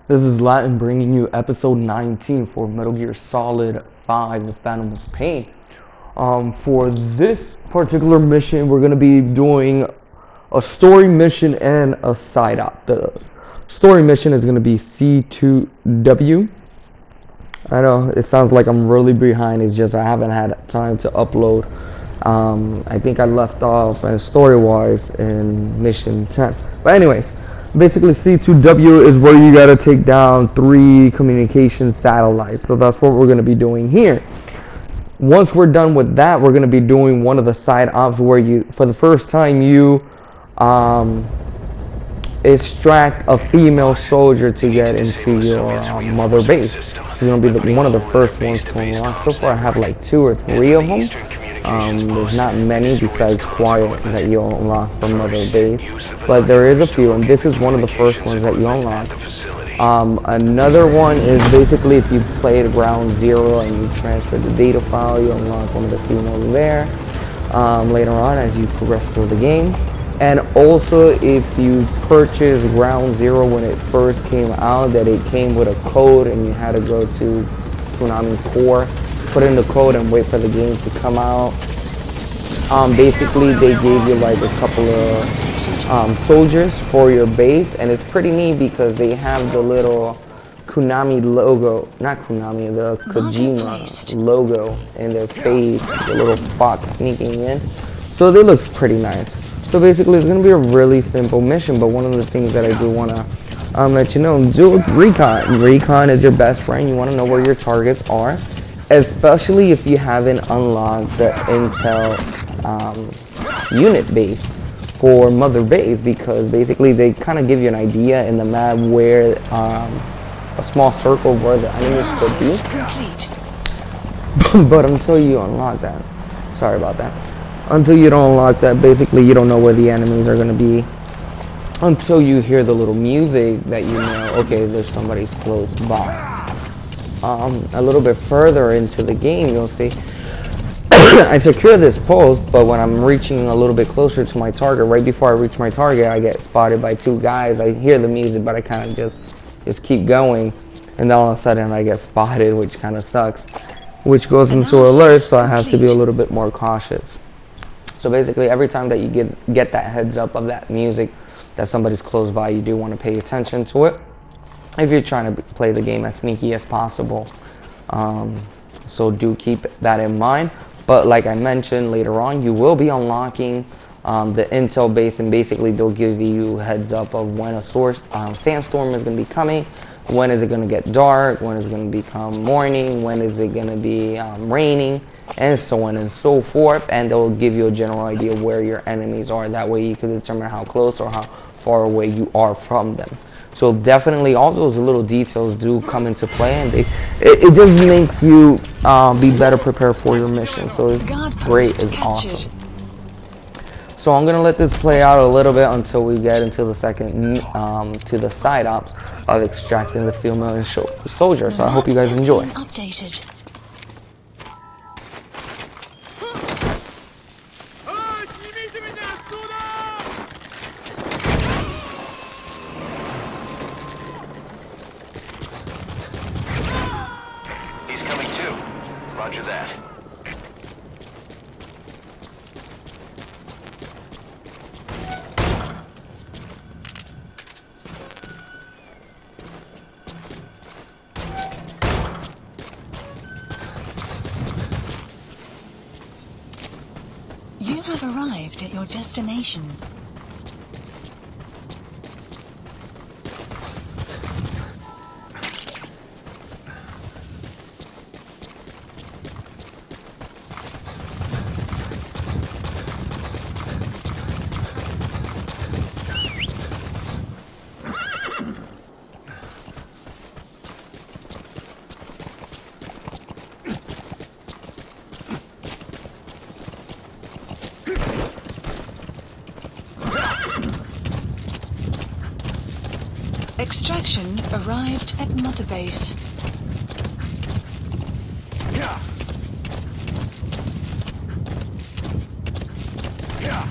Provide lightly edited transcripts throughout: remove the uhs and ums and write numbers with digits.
This is Latin bringing you episode 19 for Metal Gear Solid 5, The Phantom of Pain. For this particular mission, we're going to be doing a story mission and a side op. The story mission is going to be C2W. I know it sounds like I'm really behind, it's just I haven't had time to upload. I think I left off story-wise in mission 10. But anyways, basically C2W is where you gotta take down 3 communication satellites. So that's what we're gonna be doing here. Once we're done with that, we're gonna be doing one of the side ops where you, for the first time, you extract a female soldier to get into your mother base. She's gonna be one of the first ones to unlock. So far I have like 2 or 3 of them. There's not many besides Quiet that you'll unlock from Mother Base, but there is a few, and this is one of the first ones that you unlock. Another one is basically if you played Ground Zero and you transfer the data file, you unlock one of the females there later on as you progress through the game. And also if you purchase Ground Zero when it first came out, that it came with a code and you had to go to Konami Core, put in the code and wait for the game to come out. Basically they gave you like a couple of soldiers for your base, and it's pretty neat because they have the little Konami logo, not Konami, the Kojima logo in their face, the little fox sneaking in. So they look pretty nice. So basically it's going to be a really simple mission, but one of the things that I do want to let you know, do recon. Recon is your best friend. You want to know where your targets are, especially if you haven't unlocked the Intel unit base for Mother Base, because basically they kind of give you an idea in the map where a small circle where the enemies could be. But until you unlock that, sorry about that, until you don't unlock that, basically you don't know where the enemies are going to be until you hear the little music that you know, okay, there's somebody's close by. A little bit further into the game, you'll see I secure this post, but when I'm reaching a little bit closer to my target, right before I reach my target, I get spotted by 2 guys. I hear the music, but I kind of just keep going, and then all of a sudden I get spotted, which kind of sucks, which goes into alert, so I have to be a little bit more cautious. So basically every time that you get that heads up of that music that somebody's close by, you do want to pay attention to it if you're trying to play the game as sneaky as possible. So do keep that in mind. But like I mentioned, later on you will be unlocking the Intel base, and basically they'll give you heads up of when a sandstorm is going to be coming, when is it going to get dark, when is it going to become morning, when is it going to be raining, and so on and so forth. And they'll give you a general idea of where your enemies are. That way you can determine how close or how far away you are from them. So definitely all those little details do come into play, and it just makes you be better prepared for your mission. So it's great, it's awesome. So I'm gonna let this play out a little bit until we get into the second to the side ops of extracting the female soldier. So I hope you guys enjoy. Roger that. You have arrived at your destination. Extraction arrived at Mother Base. Yeah. Yeah.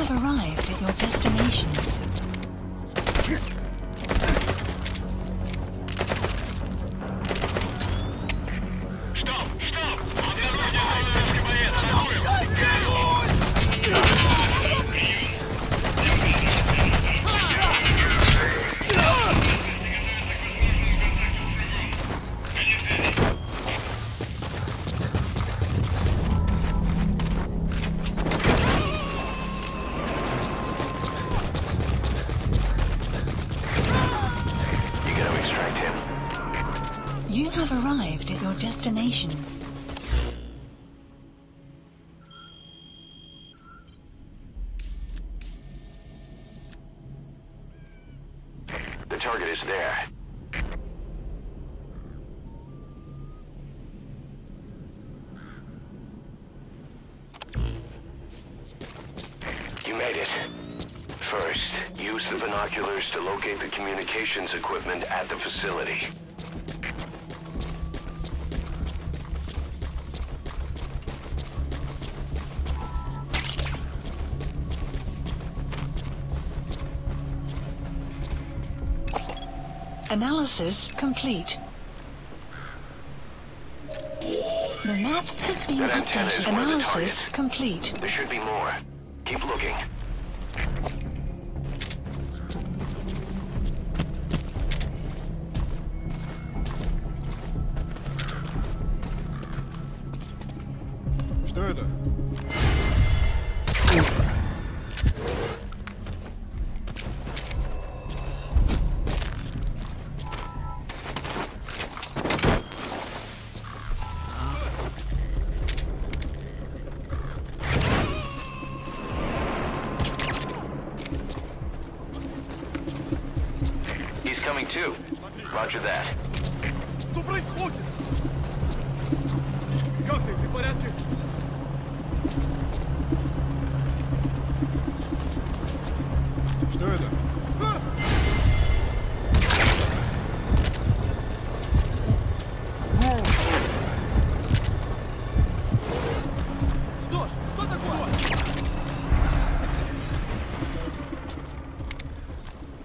have arrived at your destination. You have arrived at your destination. The target is there. You made it. First, use the binoculars to locate the communications equipment at the facility. Analysis complete. The map has been That antenna is updated. one of the Analysis targets. complete. There should be more. Keep looking. Что это? He's coming too. Roger that. Что происходит? Как ты? Ты в порядке? Что это? Что ж, что такое?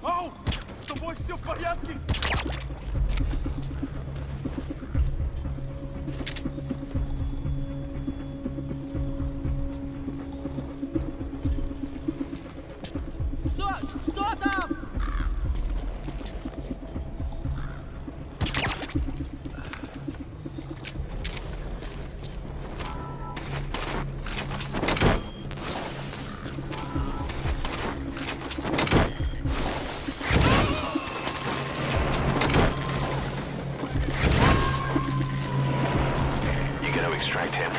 Ау! С тобой все в порядке? Что там? You gotta extract him.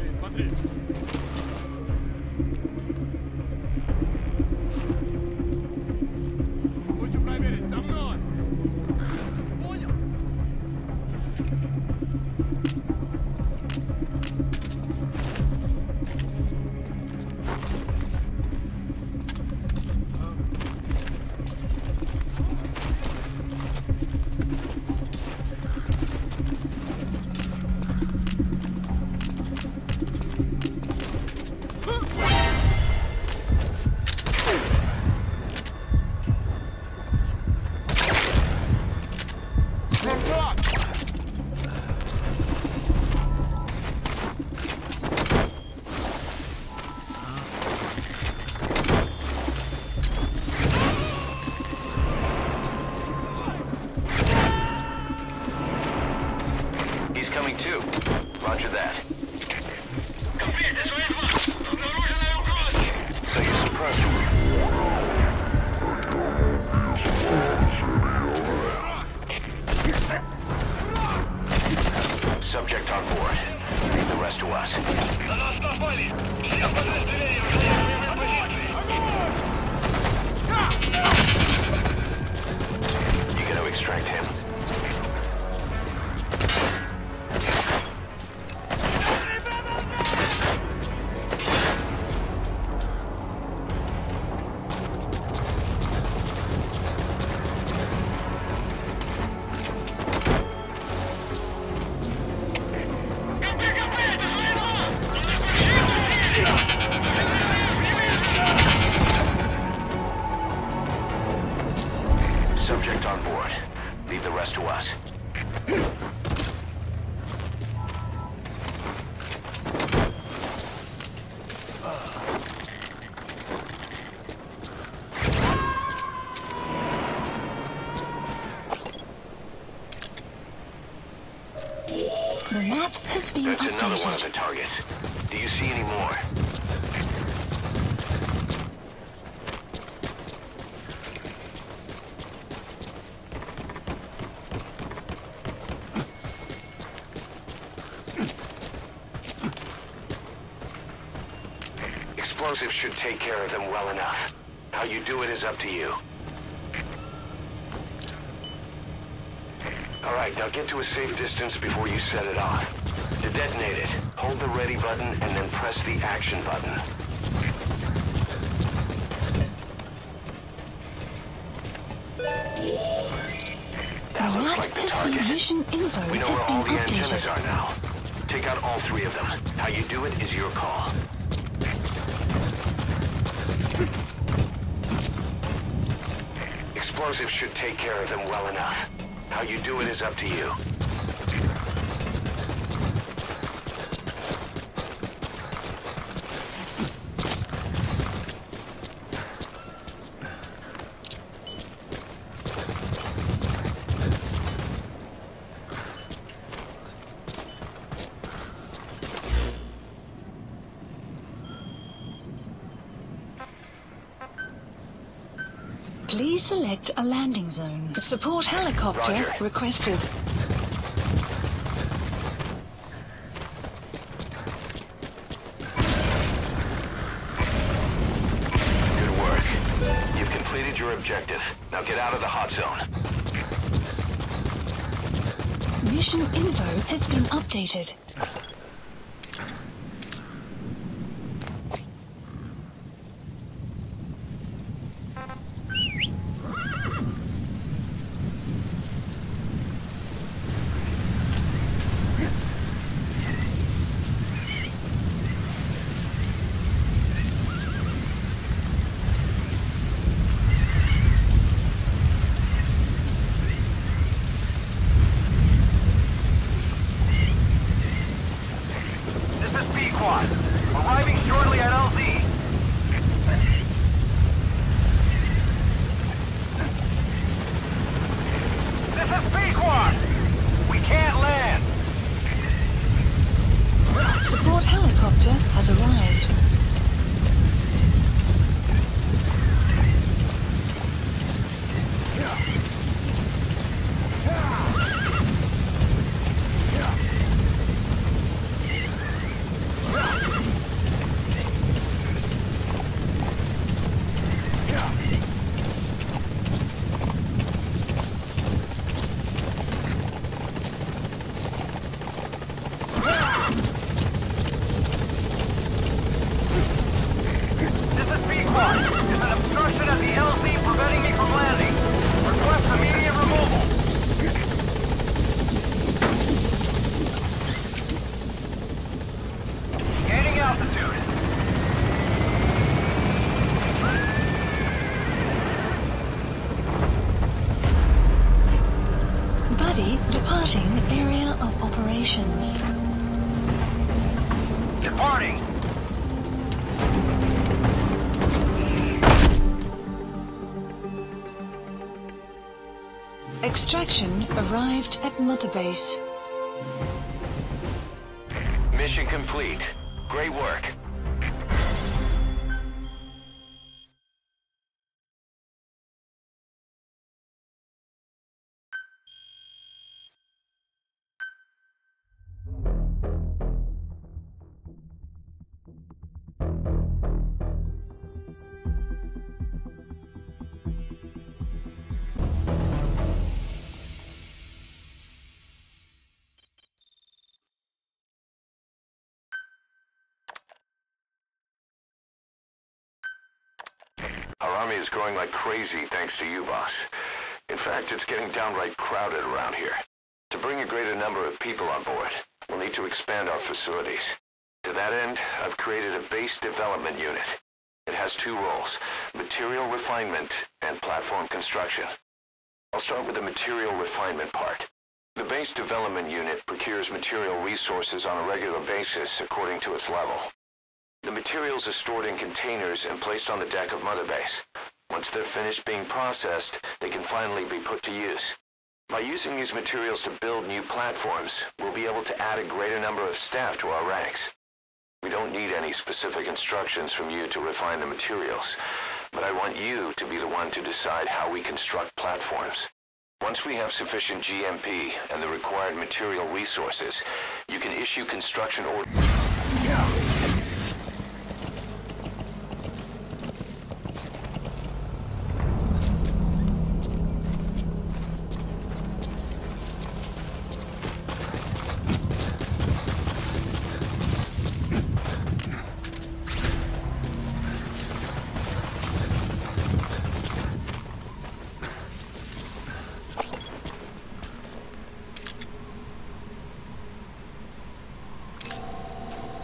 Эй, смотри. Хочу проверить, за мной! Понял? He's coming too. Roger that. So you're surprised. Subject on board. Leave the rest to us. You gotta extract him. That's another one of the updated. targets. Do you see any more? Explosives should take care of them well enough. How you do it is up to you. Alright, now get to a safe distance before you set it off. To detonate it, hold the ready button and then press the action button. That The looks map like the has been target. mission info We know has where all been the antennas updated. are now. Take out all three of them. How you do it is your call. Explosives should take care of them well enough. How you do it is up to you. Please select a landing zone. Support helicopter Roger. requested. Good work. You've completed your objective. Now get out of the hot zone. Mission info has been updated. This is B-Quad. Arriving shortly at LZ. This is B-Quad. We can't land. Support helicopter has arrived. This is B-Quad. There's an obstruction at the LZ preventing me from landing. Request immediate removal. Gaining altitude. Buddy departing area of operations. Departing. Extraction arrived at Mother Base. Mission complete. Great work. Our army is growing like crazy thanks to you, boss. In fact, it's getting downright crowded around here. To bring a greater number of people on board, we'll need to expand our facilities. To that end, I've created a base development unit. It has two roles, material refinement and platform construction. I'll start with the material refinement part. The base development unit procures material resources on a regular basis according to its level. The materials are stored in containers and placed on the deck of Mother Base. Once they're finished being processed, they can finally be put to use. By using these materials to build new platforms, we'll be able to add a greater number of staff to our ranks. We don't need any specific instructions from you to refine the materials, but I want you to be the one to decide how we construct platforms. Once we have sufficient GMP and the required material resources, you can issue construction orders.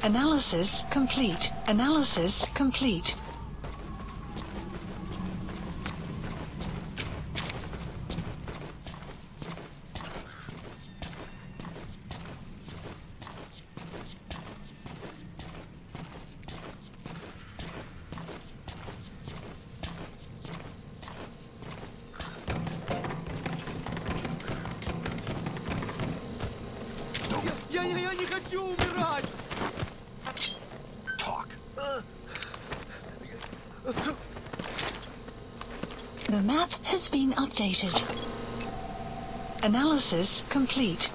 Analysis complete. Analysis complete. Я не хочу умирать! The map has been updated. Analysis complete.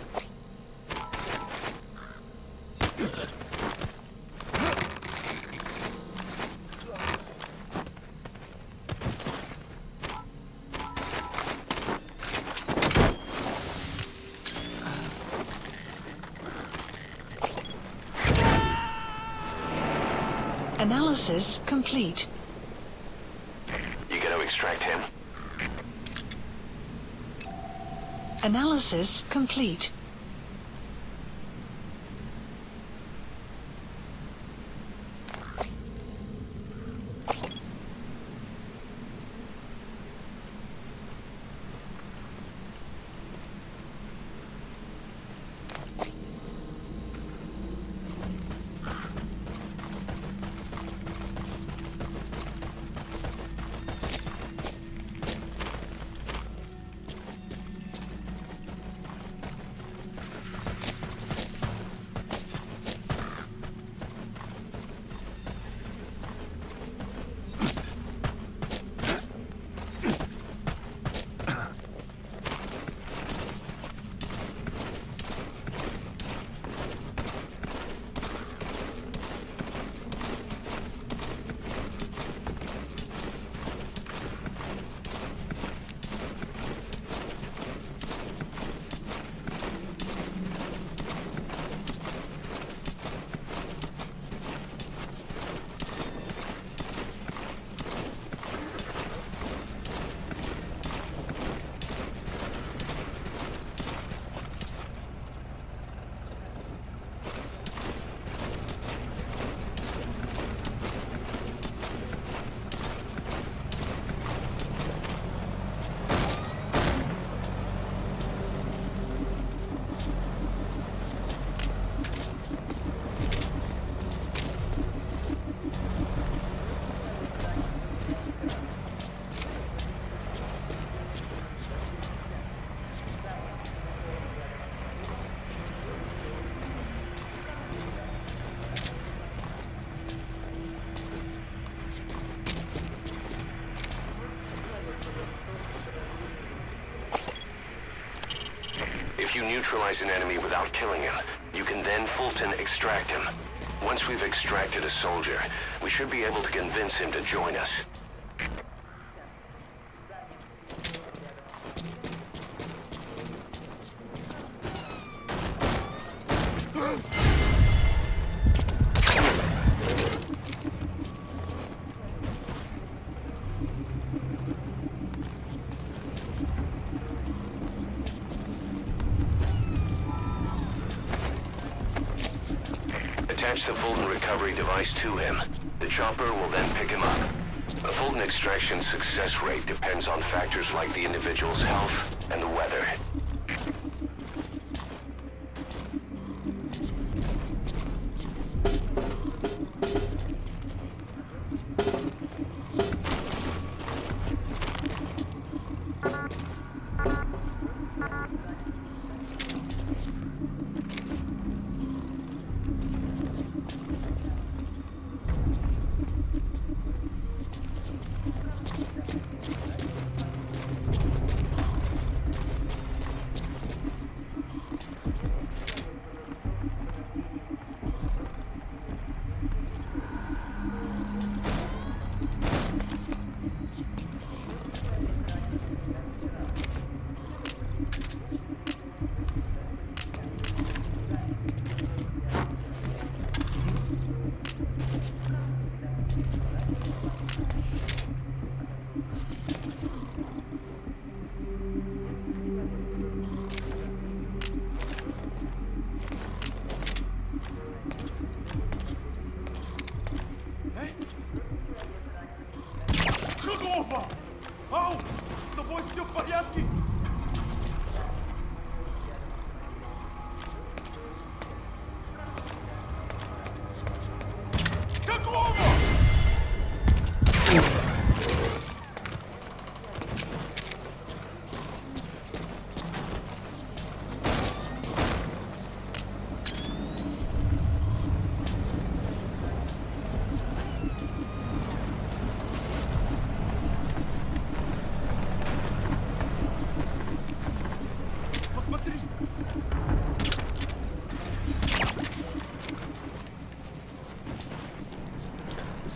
Analysis complete. You gonna extract him? Analysis complete. If you neutralize an enemy without killing him, you can then Fulton extract him. Once we've extracted a soldier, we should be able to convince him to join us. Attach the Fulton recovery device to him. The chopper will then pick him up. A Fulton extraction success rate depends on factors like the individual's health and the weather.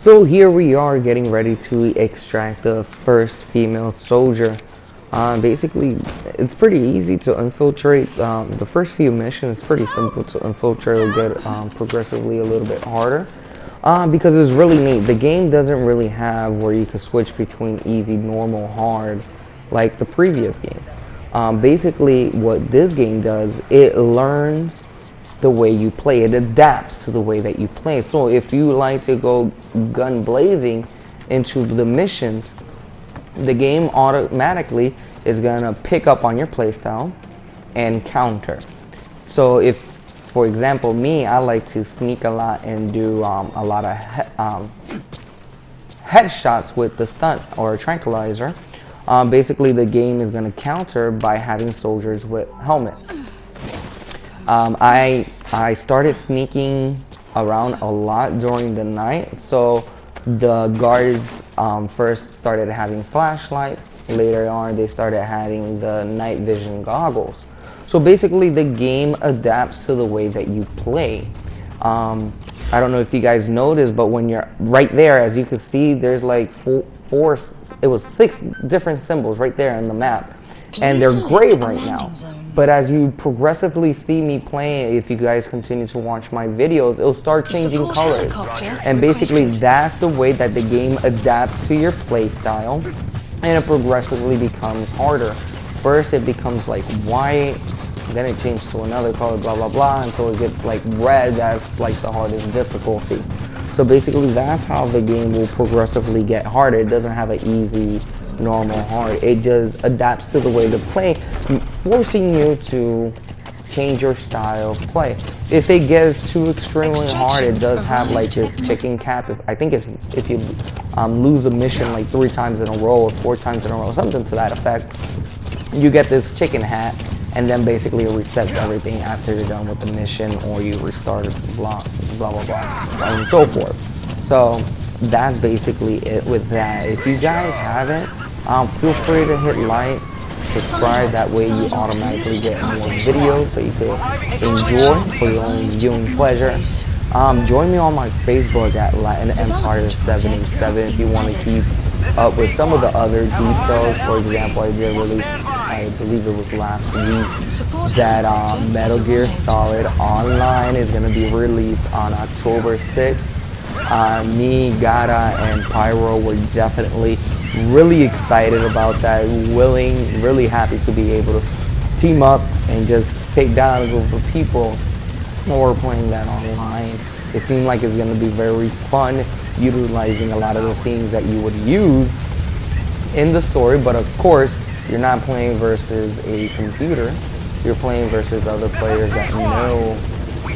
So here we are getting ready to extract the first female soldier. Basically, it's pretty easy to infiltrate. The first few missions is pretty simple to infiltrate. It'll get progressively a little bit harder because it's really neat. The game doesn't really have where you can switch between easy, normal, hard like the previous game. Basically, what this game does, it learns the way you play. It adapts to the way that you play. So if you like to go gun blazing into the missions, the game automatically is gonna pick up on your playstyle and counter. So if, for example, me, I like to sneak a lot and do a lot of headshots with the stunt or tranquilizer. Basically, the game is gonna counter by having soldiers with helmets. I started sneaking around a lot during the night, so the guards first started having flashlights. Later on, they started having the night vision goggles. So basically, the game adapts to the way that you play. I don't know if you guys noticed, but when you're right there, as you can see, there's like it was 6 different symbols right there in the map, and they're gray right now. But as you progressively see me playing, if you guys continue to watch my videos, it'll start changing colors. And basically, that's the way that the game adapts to your play style, and it progressively becomes harder. First, it becomes like white, then it changes to another color, blah blah blah, until it gets like red. That's like the hardest difficulty. So basically, that's how the game will progressively get harder. It doesn't have an easy, normal, hard. It just adapts to the way to play, forcing you to change your style of play. If it gets too extremely hard, it does have like this chicken cap. I think it's if you lose a mission like 3 times in a row or 4 times in a row, something to that effect, you get this chicken hat, and then basically it resets everything after you're done with the mission, or you restart blah blah blah blah and so forth. So that's basically it with that. If you guys haven't, feel free to hit like, subscribe, that way you automatically get more videos so you can enjoy for your own viewing pleasure. Join me on my Facebook at Latin Empire 77 if you want to keep up with some of the other details. For example, I did release, I believe it was last week, that Metal Gear Solid Online is going to be released on October 6th. Me, Gata, and Pyro were definitely really excited about that, really happy to be able to team up and just take down a group of people while we're playing that online. It seemed like it's going to be very fun, utilizing a lot of the things that you would use in the story, but of course, you're not playing versus a computer. You're playing versus other players that know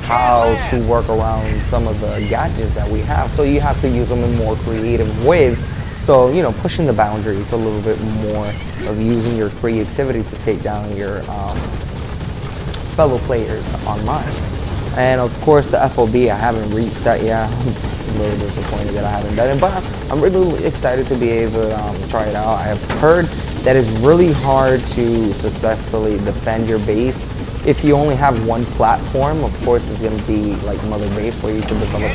how to work around some of the gadgets that we have. So you have to use them in more creative ways. So, you know, pushing the boundaries a little bit more of using your creativity to take down your fellow players online. And of course, the FOB, I haven't reached that yet. I'm a little disappointed that I haven't done it, but I'm really excited to be able to try it out. I have heard that it's really hard to successfully defend your base if you only have one platform. Of course, it's going to be like Mother Base, where you can develop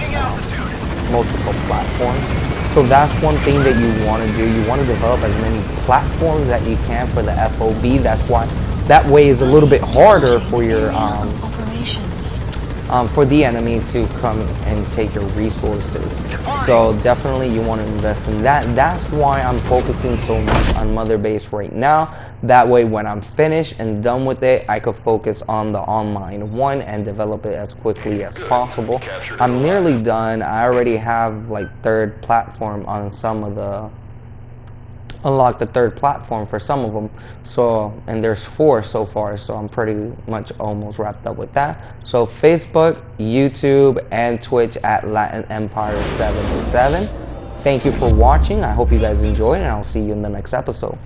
multiple platforms. So that's one thing that you want to do. You want to develop as many platforms that you can for the FOB. That's why that way is a little bit harder for your for the enemy to come and take your resources. So definitely you want to invest in that. That's why I'm focusing so much on Mother Base right now. That way when I'm finished and done with it, I could focus on the online one and develop it as quickly as possible. I'm nearly done. I already have like 3rd platform on some of the unlock the third platform for some of them. So, and there's 4 so far, so I'm pretty much almost wrapped up with that. So Facebook, YouTube, and Twitch at Latin Empire 707. Thank you for watching. I hope you guys enjoyed, and I'll see you in the next episode.